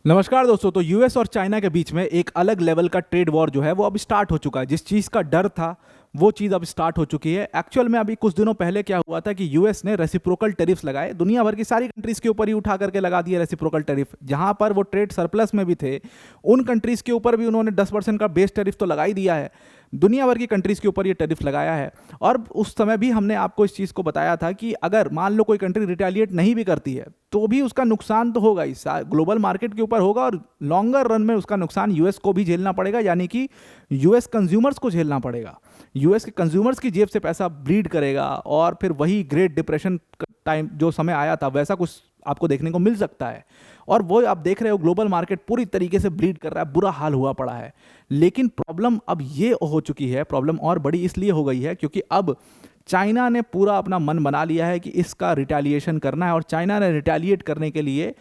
नमस्कार दोस्तों। तो यूएस और चाइना के बीच में एक अलग लेवल का ट्रेड वॉर जो है वो अब स्टार्ट हो चुका है। जिस चीज़ का डर था वो चीज़ अब स्टार्ट हो चुकी है। एक्चुअल में अभी कुछ दिनों पहले क्या हुआ था कि यूएस ने रेसिप्रोकल टैरिफ्स लगाए, दुनिया भर की सारी कंट्रीज़ के ऊपर ही उठा करके लगा दिए रेसिप्रोकल टैरिफ। जहां पर वो ट्रेड सरप्लस में भी थे उन कंट्रीज़ के ऊपर भी उन्होंने 10% का बेस टैरिफ तो लगा ही दिया है। दुनिया भर की कंट्रीज़ के ऊपर ये टैरिफ लगाया है। और उस समय भी हमने आपको इस चीज़ को बताया था कि अगर मान लो कोई कंट्री रिटेलिएट नहीं भी करती है तो भी उसका नुकसान तो होगा ही, ग्लोबल मार्केट के ऊपर होगा और लॉन्गर रन में उसका नुकसान यूएस को भी झेलना पड़ेगा, यानी कि यूएस कंज्यूमर्स को झेलना पड़ेगा। यूएस के कंज्यूमर्स की जेब से पैसा ब्लीड करेगा और फिर वही ग्रेट डिप्रेशन टाइम जो समय आया था वैसा कुछ आपको देखने को मिल सकता है। और वो आप देख रहे हो ग्लोबल मार्केट पूरी तरीके से ब्लीड कर रहा है, बुरा हाल हुआ पड़ा है। लेकिन प्रॉब्लम अब ये हो चुकी है, प्रॉब्लम और बड़ी इसलिए हो गई है क्योंकि अब चाइना ने पूरा अपना मन बना लिया है कि इसका रिटेलिएशन करना है। और चाइना ने रिटेलिएट करने के लिए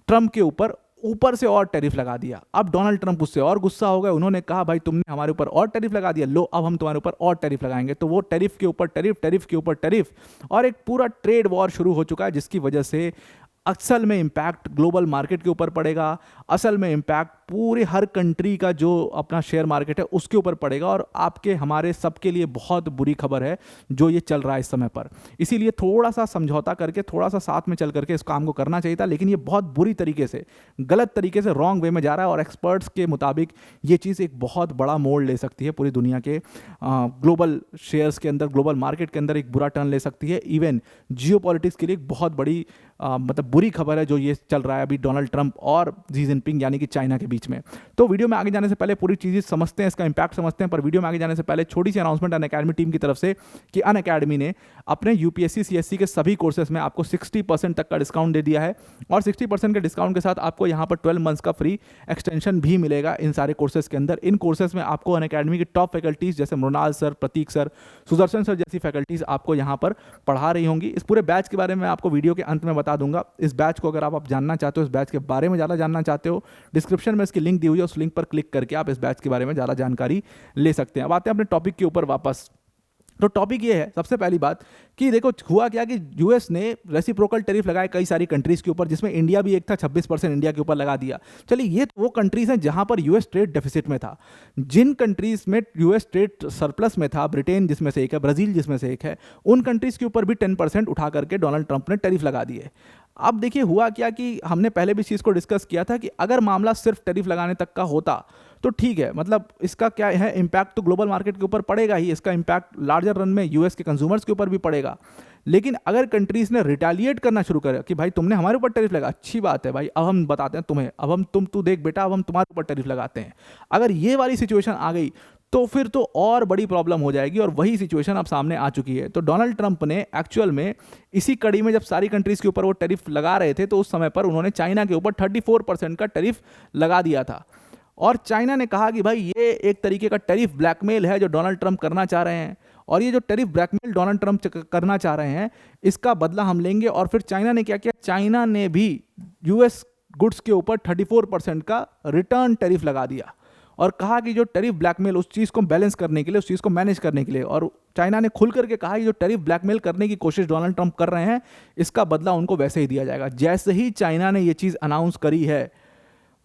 ट्रंप के ऊपर से और टैरिफ लगा दिया। अब डोनाल्ड ट्रंप उससे और गुस्सा हो गए। उन्होंने कहा भाई तुमने हमारे ऊपर और टैरिफ लगा दिया, लो अब हम तुम्हारे ऊपर और टैरिफ लगाएंगे। तो वो टैरिफ के ऊपर टैरिफ, टैरिफ के ऊपर टैरिफ, और एक पूरा ट्रेड वॉर शुरू हो चुका है जिसकी वजह से असल में इम्पैक्ट ग्लोबल मार्केट के ऊपर पड़ेगा। असल में इम्पैक्ट पूरे हर कंट्री का जो अपना शेयर मार्केट है उसके ऊपर पड़ेगा। और आपके हमारे सबके लिए बहुत बुरी खबर है जो ये चल रहा है इस समय पर। इसीलिए थोड़ा सा समझौता करके, थोड़ा सा साथ में चल करके इस काम को करना चाहिए था, लेकिन ये बहुत बुरी तरीके से, गलत तरीके से, रॉन्ग वे में जा रहा है। और एक्सपर्ट्स के मुताबिक ये चीज़ एक बहुत बड़ा मोड़ ले सकती है पूरी दुनिया के ग्लोबल शेयर्स के अंदर, ग्लोबल मार्केट के अंदर एक बुरा टर्न ले सकती है। इवन जियो पॉलिटिक्स के लिए एक बहुत बड़ी मतलब बुरी खबर है जो ये चल रहा है अभी डोनाल्ड ट्रंप और जी जिनपिंग यानी कि चाइना के बीच में। तो वीडियो में आगे जाने से पहले पूरी चीज़ें समझते हैं, इसका इंपैक्ट समझते हैं। पर वीडियो में आगे जाने से पहले छोटी सी अनाउंसमेंट अनअकैडमी टीम की तरफ से कि अनअकैडमी ने अपने यूपीएससी सीएससी के सभी कोर्सेज में आपको 60% तक का डिस्काउंट दे दिया है। और 60% के डिस्काउंट के साथ आपको यहाँ पर 12 मंथ्स का फ्री एक्सटेंशन भी मिलेगा इन सारे कोर्सेज के अंदर। इन कोर्सेज में आपको अनअकैडमी की टॉप फैकल्टीज जैसे मृणाल सर, प्रतीक सर, सुदर्शन सर जैसी फैकल्टीज आपको यहाँ पर पढ़ा रही होंगी। इस पूरे बैच के बारे में आपको वीडियो के अंत में बता दूंगा। इस बैच को अगर आप जानना चाहते हो, इस बैच के बारे में ज़्यादा जानना चाहते हो, डिस्क्रिप्शन में इसकी लिंक दी हुई है, उस लिंक पर क्लिक करके आप इस बैच के बारे में ज़्यादा जानकारी ले सकते हैं। अब आते हैं अपने टॉपिक के ऊपर वापस। तो टॉपिक ये है सबसे पहली बात कि देखो हुआ क्या कि यूएस ने रेसिप्रोकल टैरिफ लगाए कई सारी कंट्रीज़ के ऊपर, जिसमें इंडिया भी एक था। 26% इंडिया के ऊपर लगा दिया। चलिए ये वो कंट्रीज़ हैं जहां पर यूएस ट्रेड डेफिसिट में था। जिन कंट्रीज़ में यूएस ट्रेड सरप्लस में था, ब्रिटेन जिसमें से एक है, ब्राज़ील जिसमें से एक है, उन कंट्रीज़ के ऊपर भी 10% उठा करके डोनाल्ड ट्रंप ने टैरिफ लगा दिए। अब देखिए हुआ क्या कि हमने पहले भी इस चीज़ को डिस्कस किया था कि अगर मामला सिर्फ टैरिफ लगाने तक का होता तो ठीक है, मतलब इसका क्या है, इम्पैक्ट तो ग्लोबल मार्केट के ऊपर पड़ेगा ही, इसका इम्पैक्ट लार्जर रन में यूएस के कंज्यूमर्स के ऊपर भी पड़ेगा। लेकिन अगर कंट्रीज़ ने रिटेलिएट करना शुरू करा कि भाई तुमने हमारे ऊपर टैरिफ लगा, अच्छी बात है भाई, अब हम बताते हैं तुम्हें, अब हम तू देख बेटा, अब हम तुम्हारे ऊपर टैरिफ लगाते हैं। अगर ये वाली सिचुएशन आ गई तो फिर तो और बड़ी प्रॉब्लम हो जाएगी। और वही सिचुएशन अब सामने आ चुकी है। तो डोनाल्ड ट्रंप ने एक्चुअल में इसी कड़ी में जब सारी कंट्रीज़ के ऊपर वो टैरिफ लगा रहे थे तो उस समय पर उन्होंने चाइना के ऊपर 34% का टैरिफ लगा दिया था। और चाइना ने कहा कि भाई ये एक तरीके का टैरिफ ब्लैकमेल है जो डोनाल्ड ट्रंप करना चाह रहे हैं, और ये जो टैरिफ ब्लैकमेल डोनाल्ड ट्रंप करना चाह रहे हैं इसका बदला हम लेंगे। और फिर चाइना ने क्या किया, चाइना ने भी यूएस गुड्स के ऊपर 34% का रिटर्न टैरिफ लगा दिया और कहा कि जो टैरिफ ब्लैकमेल, उस चीज़ को बैलेंस करने के लिए, उस चीज़ को मैनेज करने के लिए, और चाइना ने खुल करके कहा कि जो टैरिफ ब्लैकमेल करने की कोशिश डोनाल्ड ट्रंप कर रहे हैं इसका बदला उनको वैसे ही दिया जाएगा। जैसे ही चाइना ने ये चीज़ अनाउंस करी है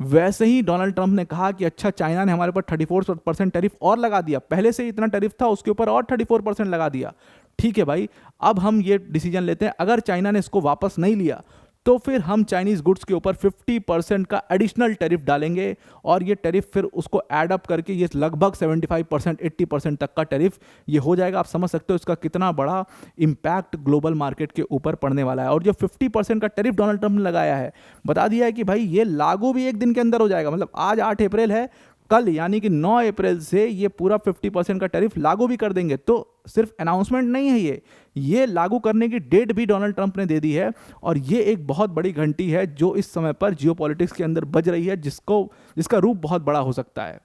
वैसे ही डोनाल्ड ट्रंप ने कहा कि अच्छा, चाइना ने हमारे ऊपर 34% टैरिफ और लगा दिया, पहले से ही इतना टैरिफ था उसके ऊपर और 34% लगा दिया। ठीक है भाई, अब हम ये डिसीजन लेते हैं, अगर चाइना ने इसको वापस नहीं लिया तो फिर हम चाइनीज़ गुड्स के ऊपर 50% का एडिशनल टैरिफ डालेंगे। और ये टैरिफ फिर उसको ऐड अप करके ये लगभग 75%, 80% तक का टैरिफ ये हो जाएगा। आप समझ सकते हो इसका कितना बड़ा इम्पैक्ट ग्लोबल मार्केट के ऊपर पड़ने वाला है। और जो 50% का टैरिफ डोनाल्ड ट्रंप ने लगाया है, बता दिया है कि भाई ये लागू भी एक दिन के अंदर हो जाएगा। मतलब आज 8 अप्रैल है, कल यानी कि 9 अप्रैल से ये पूरा 50% का टैरिफ लागू भी कर देंगे। तो सिर्फ अनाउंसमेंट नहीं है, ये लागू करने की डेट भी डोनाल्ड ट्रंप ने दे दी है। और ये एक बहुत बड़ी घंटी है जो इस समय पर जियोपॉलिटिक्स के अंदर बज रही है, जिसका रूप बहुत बड़ा हो सकता है।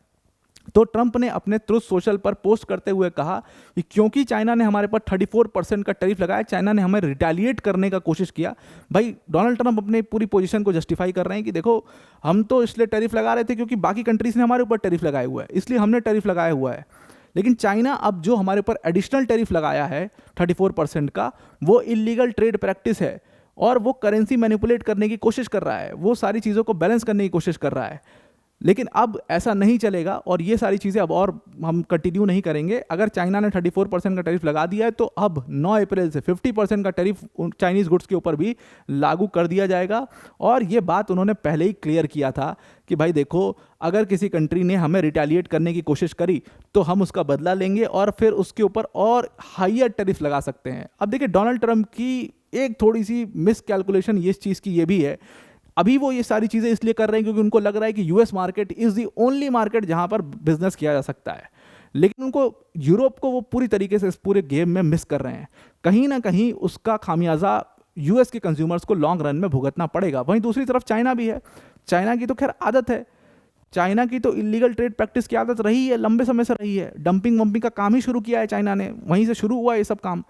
तो ट्रंप ने अपने ट्रुथ सोशल पर पोस्ट करते हुए कहा कि क्योंकि चाइना ने हमारे पर 34% का टैरिफ लगाया, चाइना ने हमें रिटेलिएट करने का कोशिश किया। भाई डोनाल्ड ट्रंप अपनी पूरी पोजीशन को जस्टिफाई कर रहे हैं कि देखो हम तो इसलिए टैरिफ लगा रहे थे क्योंकि बाकी कंट्रीज ने हमारे ऊपर टैरिफ लगाया हुआ है, इसलिए हमने टैरिफ लगाया हुआ है। लेकिन चाइना अब जो हमारे ऊपर एडिशनल टैरिफ लगाया है 34% का, वो इलीगल ट्रेड प्रैक्टिस है। और वो करेंसी मैनिपुलेट करने की कोशिश कर रहा है, वो सारी चीज़ों को बैलेंस करने की कोशिश कर रहा है। लेकिन अब ऐसा नहीं चलेगा और ये सारी चीज़ें अब और हम कंटिन्यू नहीं करेंगे। अगर चाइना ने 34% का टैरिफ लगा दिया है तो अब 9 अप्रैल से 50% का टैरिफ चाइनीज़ गुड्स के ऊपर भी लागू कर दिया जाएगा। और ये बात उन्होंने पहले ही क्लियर किया था कि भाई देखो, अगर किसी कंट्री ने हमें रिटेलिएट करने की कोशिश करी तो हम उसका बदला लेंगे और फिर उसके ऊपर और हायर टैरिफ लगा सकते हैं। अब देखिए, डोनाल्ड ट्रंप की एक थोड़ी सी मिस कैलकुलेशन इस चीज़ की ये भी है, अभी वो ये सारी चीज़ें इसलिए कर रहे हैं क्योंकि उनको लग रहा है कि US market is the only market जहां पर बिजनेस किया जा सकता है। लेकिन उनको यूरोप को वो पूरी तरीके से इस पूरे गेम में मिस कर रहे हैं। कहीं ना कहीं उसका खामियाजा यूएस के कंज्यूमर्स को लॉन्ग रन में भुगतना पड़ेगा। वहीं दूसरी तरफ चाइना भी है। चाइना की तो खैर आदत है, चाइना की तो इलीगल ट्रेड प्रैक्टिस की आदत रही है, लंबे समय से रही है। डंपिंग वंपिंग का काम ही शुरू किया है चाइना ने, वहीं से शुरू हुआ ये सब काम।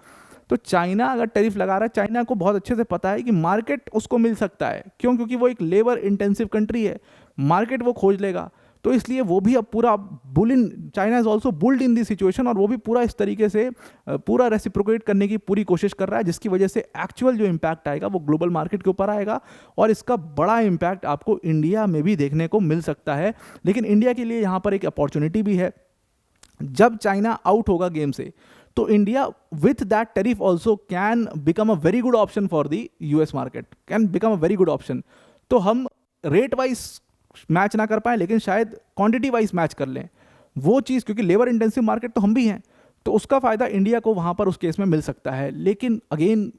तो चाइना अगर टैरिफ लगा रहा है, चाइना को बहुत अच्छे से पता है कि मार्केट उसको मिल सकता है। क्यों? क्योंकि वो एक लेबर इंटेंसिव कंट्री है, मार्केट वो खोज लेगा। तो इसलिए वो भी अब पूरा bull in, China is also built in the situation, और वो भी पूरा इस तरीके से पूरा रेसिप्रोकेट करने की पूरी कोशिश कर रहा है, जिसकी वजह से एक्चुअल जो इम्पैक्ट आएगा वो ग्लोबल मार्केट के ऊपर आएगा। और इसका बड़ा इम्पैक्ट आपको इंडिया में भी देखने को मिल सकता है। लेकिन इंडिया के लिए यहाँ पर एक अपॉर्चुनिटी भी है। जब चाइना आउट होगा गेम से तो India with that tariff also can become a very good option for the US market, can become a very good option. तो हम रेट वाइज मैच ना कर पाए लेकिन शायद क्वांटिटी वाइज मैच कर लें वो चीज़, क्योंकि लेबर इंटेंसिव मार्केट तो हम भी हैं, तो उसका फायदा इंडिया को वहाँ पर उस केस में मिल सकता है। लेकिन again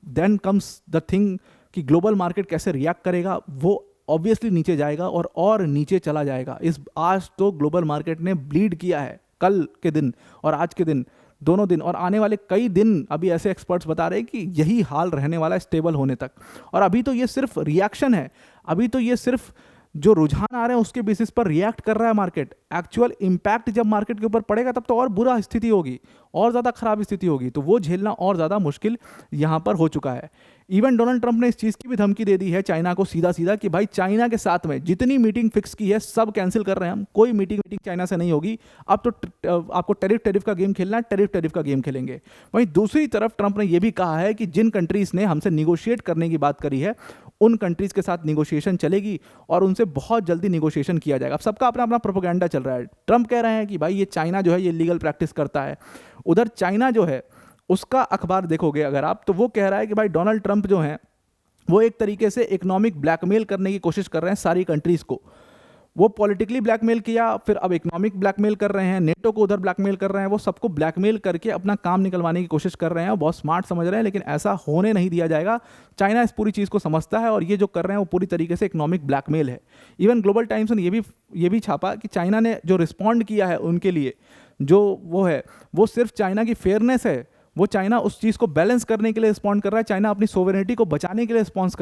then comes the thing कि ग्लोबल मार्केट कैसे रिएक्ट करेगा, वो ऑब्वियसली नीचे जाएगा और नीचे चला जाएगा। आज तो ग्लोबल मार्केट ने ब्लीड किया है, कल के दिन और आज के दिन, दोनों दिन और आने वाले कई दिन अभी ऐसे एक्सपर्ट्स बता रहे हैं कि यही हाल रहने वाला है स्टेबल होने तक। और अभी तो ये सिर्फ रिएक्शन है, अभी तो ये सिर्फ जो रुझान आ रहे हैं उसके बेसिस पर रिएक्ट कर रहा है मार्केट। एक्चुअल इंपैक्ट जब मार्केट के ऊपर पड़ेगा तब तो और बुरा स्थिति होगी, और ज़्यादा खराब स्थिति होगी, तो वो झेलना और ज़्यादा मुश्किल यहाँ पर हो चुका है। इवन डोनाल्ड ट्रंप ने इस चीज़ की भी धमकी दे दी है चाइना को सीधा सीधा कि भाई चाइना के साथ में जितनी मीटिंग फिक्स की है सब कैंसिल कर रहे हैं हम, कोई मीटिंग चाइना से नहीं होगी। अब तो आपको टैरिफ का गेम खेलना है, टैरिफ का गेम खेलेंगे। वहीं दूसरी तरफ ट्रंप ने यह भी कहा है कि जिन कंट्रीज़ ने हमसे निगोशिएट करने की बात करी है उन कंट्रीज़ के साथ निगोशिएशन चलेगी और उनसे बहुत जल्दी निगोशिएशन किया जाएगा। अब सबका अपना अपना प्रोपेगेंडा चल रहा है। ट्रंप कह रहे हैं कि भाई ये चाइना जो है ये लीगल प्रैक्टिस करता है, उधर चाइना जो है उसका अखबार देखोगे अगर आप तो वो कह रहा है कि भाई डोनाल्ड ट्रंप जो हैं वो एक तरीके से इकोनॉमिक ब्लैकमेल करने की कोशिश कर रहे हैं सारी कंट्रीज़ को। वो पॉलिटिकली ब्लैकमेल किया, फिर अब इकोनॉमिक ब्लैकमेल कर रहे हैं, नेटो को उधर ब्लैकमेल कर रहे हैं, वो सबको ब्लैकमेल करके अपना काम निकलवाने की कोशिश कर रहे हैं और बहुत स्मार्ट समझ रहे हैं। लेकिन ऐसा होने नहीं दिया जाएगा। चाइना इस पूरी चीज़ को समझता है और ये जो कर रहे हैं वो पूरी तरीके से इकोनॉमिक ब्लैकमेल है। इवन ग्लोबल टाइम्स ने ये भी छापा कि चाइना ने जो रिस्पॉन्ड किया है उनके लिए जो वो है वो सिर्फ चाइना की फेयरनेस है, वो चाइना उस चीज़ को बैलेंस करने के लिए रिस्पॉन्ड कर रहा है, चाइना अपनी सोवरेनिटी को बचाने के लिए रिस्पॉन्ड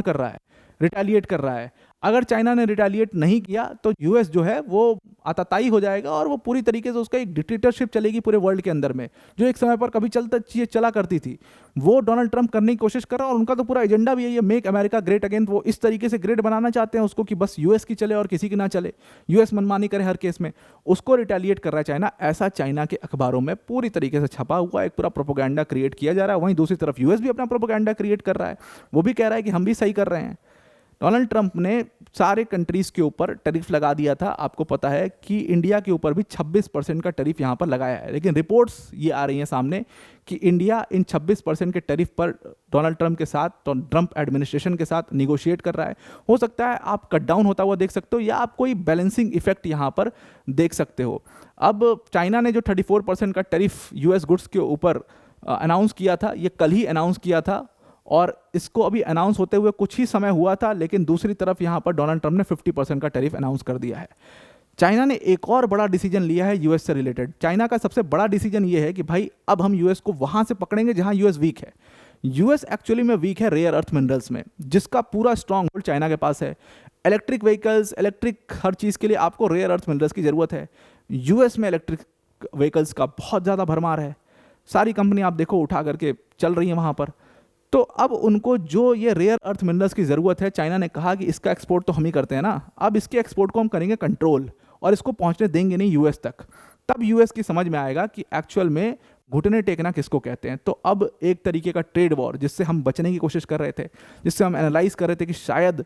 कर रहा है, रिटेलिएट कर रहा है। अगर चाइना ने रिटेलिएट नहीं किया तो यूएस जो है वो आतताई हो जाएगा और वो पूरी तरीके से उसका एक डिक्टेटरशिप चलेगी पूरे वर्ल्ड के अंदर में, जो एक समय पर कभी चला करती थी। वो डोनाल्ड ट्रंप करने की कोशिश कर रहा है और उनका तो पूरा एजेंडा भी है ये मेक अमेरिका ग्रेट अगेन। वो इस तरीके से ग्रेट बनाना चाहते हैं उसको कि बस यूएस की चले और किसी की ना चले, यूएस मनमानी करे हर केस में, उसको रिटेलिएट कर रहा है चाइना। ऐसा चाइना के अखबारों में पूरी तरीके से छपा हुआ एक पूरा प्रोपेगेंडा क्रिएट किया जा रहा है। वहीं दूसरी तरफ यूएस भी अपना प्रोपेगेंडा क्रिएट कर रहा है, वो भी कह रहा है कि हम भी सही कर रहे हैं। डोनाल्ड ट्रंप ने सारे कंट्रीज़ के ऊपर टैरिफ लगा दिया था। आपको पता है कि इंडिया के ऊपर भी 26% का टैरिफ यहाँ पर लगाया है। लेकिन रिपोर्ट्स ये आ रही हैं सामने कि इंडिया इन 26% के टैरिफ पर डोनाल्ड ट्रंप के साथ, तो ट्रंप एडमिनिस्ट्रेशन के साथ निगोशिएट कर रहा है। हो सकता है आप कट डाउन होता हुआ देख सकते हो या आप कोई बैलेंसिंग इफेक्ट यहाँ पर देख सकते हो। अब चाइना ने जो 34% का टैरिफ यूएस गुड्स के ऊपर अनाउंस किया था, ये कल ही अनाउंस किया था और इसको अभी अनाउंस होते हुए कुछ ही समय हुआ था। लेकिन दूसरी तरफ यहाँ पर डोनाल्ड ट्रंप ने 50% का टैरिफ अनाउंस कर दिया है। चाइना ने एक और बड़ा डिसीजन लिया है यूएस से रिलेटेड। चाइना का सबसे बड़ा डिसीजन ये है कि भाई अब हम यूएस को वहाँ से पकड़ेंगे जहाँ यूएस वीक है। यूएस एक्चुअली में वीक है रेयर अर्थ मिनरल्स में, जिसका पूरा स्ट्रॉन्ग होल्ड चाइना के पास है। इलेक्ट्रिक व्हीकल्स, इलेक्ट्रिक हर चीज़ के लिए आपको रेयर अर्थ मिनरल्स की ज़रूरत है। यूएस में इलेक्ट्रिक व्हीकल्स का बहुत ज़्यादा भरमार है, सारी कंपनी आप देखो उठा करके चल रही है वहाँ पर। तो अब उनको जो ये रेयर अर्थ मिनरल्स की ज़रूरत है, चाइना ने कहा कि इसका एक्सपोर्ट तो हम ही करते हैं ना, अब इसके एक्सपोर्ट को हम करेंगे कंट्रोल और इसको पहुंचने देंगे नहीं यूएस तक। तब यूएस की समझ में आएगा कि एक्चुअल में घुटने टेकना किसको कहते हैं। तो अब एक तरीके का ट्रेड वॉर जिससे हम बचने की कोशिश कर रहे थे, जिससे हम एनालाइज कर रहे थे कि शायद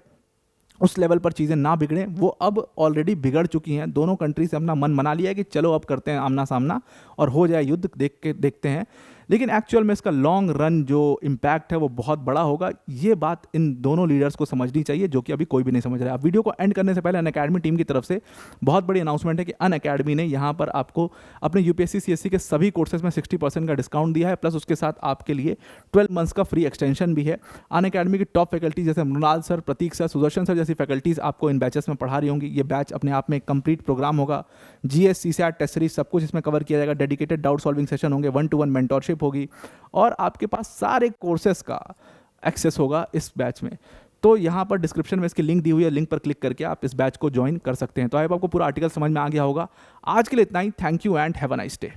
उस लेवल पर चीज़ें ना बिगड़ें, वो अब ऑलरेडी बिगड़ चुकी हैं। दोनों कंट्री से अपना मन बना लिया है कि चलो अब करते हैं आमना सामना और हो जाए युद्ध, देखते हैं। लेकिन एक्चुअल में इसका लॉन्ग रन जो इम्पैक्ट है वो बहुत बड़ा होगा। ये बात इन दोनों लीडर्स को समझनी चाहिए, जो कि अभी कोई भी नहीं समझ रहा है। अब वीडियो को एंड करने से पहले अनअकैडमी टीम की तरफ से बहुत बड़ी अनाउंसमेंट है कि अनअकैडमी ने यहाँ पर आपको अपने यूपीएससी सीएससी के सभी कोर्सेज में 60% का डिस्काउंट दिया है, प्लस उसके साथ आपके लिए 12 मंथ्स का फ्री एक्सटेंशन भी है। अनअकैडमी की टॉप फैकल्टी जैसे मृणाल सर, प्रतीक सर, सुदर्शन सर जैसी फैकल्टीज आपको इन बैचेस में पढ़ा रही होंगी। ये बैच अपने आप में एक कंप्लीट प्रोग्राम होगा, जीएस, सीसैट, टेस्ट सीरीज सब कुछ इसमें कवर किया जाएगा। डेडिकेटेड डाउट सॉल्विंग सेशन होंगे, 1-to-1 मेंटोरशिप होगी और आपके पास सारे कोर्सेस का एक्सेस होगा इस बैच में। तो यहाँ पर डिस्क्रिप्शन में इसकी लिंक दी हुई है, लिंक पर क्लिक करके आप इस बैच को ज्वाइन कर सकते हैं। तो आई होप आपको पूरा आर्टिकल समझ में आ गया होगा। आज के लिए इतना ही। Thank you and have a nice day.